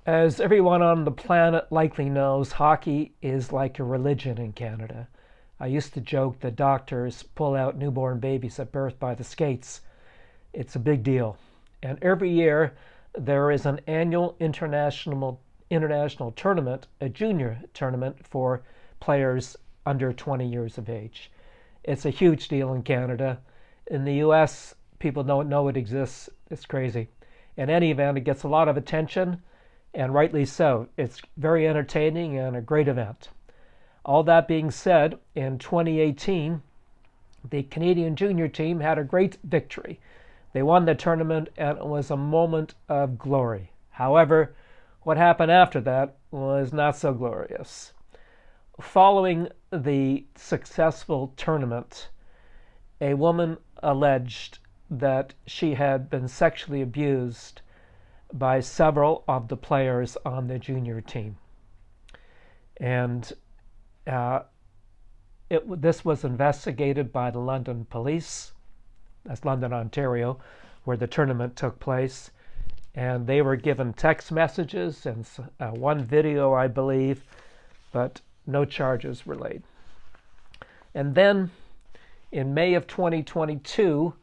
As everyone on the planet likely knows, hockey is like a religion in Canada. I used to joke that doctors pull out newborn babies at birth by the skates. It's a big deal. And every year there is an annual international tournament, a junior tournament for players under 20 years of age. It's a huge deal in Canada. In the US, people don't know it exists. It's crazy. In any event, it gets a lot of attention, and rightly so. It's very entertaining and a great event. All that being said, in 2018, the Canadian junior team had a great victory. They won the tournament, and it was a moment of glory. However, what happened after that was not so glorious. Following the successful tournament, a woman alleged that she had been sexually abused by several of the players on the junior team. And this was investigated by the London police. That's London, Ontario, where the tournament took place. And they were given text messages and one video, I believe, but no charges were laid. And then in May of 2022,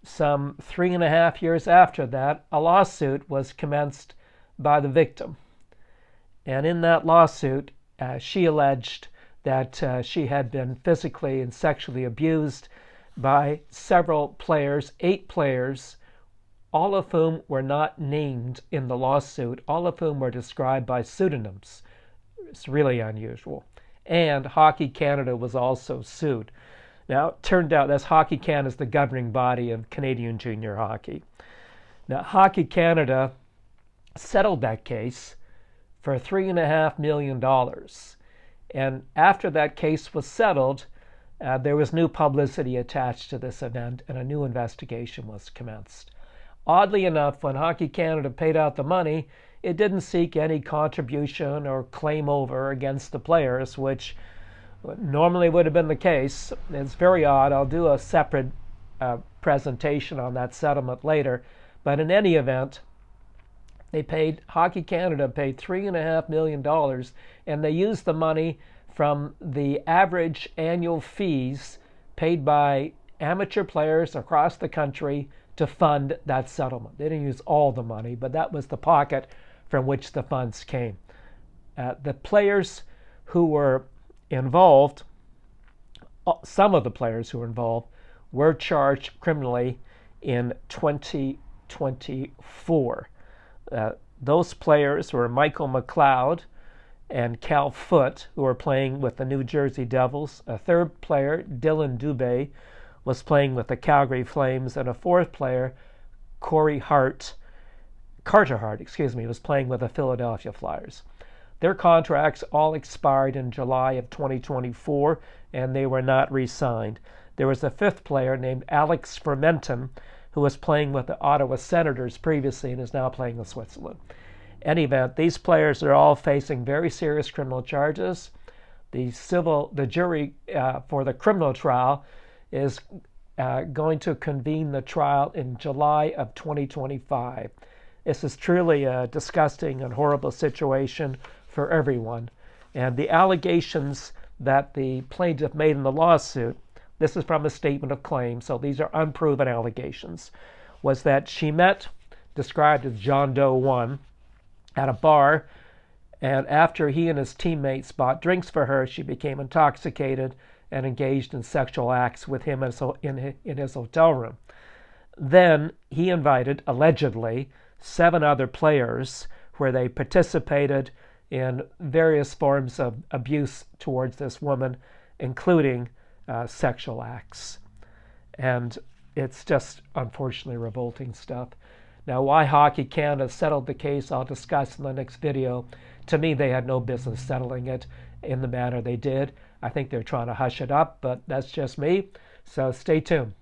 some 3.5 years after that, a lawsuit was commenced by the victim. And in that lawsuit, she alleged that she had been physically and sexually abused by several players, 8 players, all of whom were not named in the lawsuit, all of whom were described by pseudonyms. It's really unusual. And Hockey Canada was also sued. Now, it turned out that Hockey Canada is the governing body of Canadian junior hockey. Now, Hockey Canada settled that case for $3.5 million. And after that case was settled, there was new publicity attached to this event, and a new investigation was commenced. Oddly enough, when Hockey Canada paid out the money, it didn't seek any contribution or claim over against the players, which normally would have been the case. It's very odd. I'll do a separate presentation on that settlement later. But in any event, Hockey Canada paid $3.5 million, and they used the money from the average annual fees paid by amateur players across the country to fund that settlement. They didn't use all the money, but that was the pocket from which the funds came. The players who were involved, some of the players who were involved, were charged criminally in 2024. Those players were Michael McLeod and Cal Foote, who were playing with the New Jersey Devils. A third player, Dylan Dubé, was playing with the Calgary Flames, and a fourth player, Carter Hart, was playing with the Philadelphia Flyers. Their contracts all expired in July of 2024, and they were not re-signed. There was a fifth player named Alex Fermenton, who was playing with the Ottawa Senators previously and is now playing with Switzerland. In any event, these players are all facing very serious criminal charges. The jury for the criminal trial is going to convene the trial in July of 2025. This is truly a disgusting and horrible situation for everyone. And the allegations that the plaintiff made in the lawsuit, this is from a statement of claim, so these are unproven allegations, was that she met, described as John Doe 1, at a bar, and after he and his teammates bought drinks for her, she became intoxicated and engaged in sexual acts with him in his hotel room. Then he invited, allegedly, 7 other players where they participated in various forms of abuse towards this woman, including sexual acts. And it's just unfortunately revolting stuff. Now, why Hockey Canada settled the case, I'll discuss in the next video. To me, they had no business settling it in the manner they did. I think they're trying to hush it up, but that's just me. So stay tuned.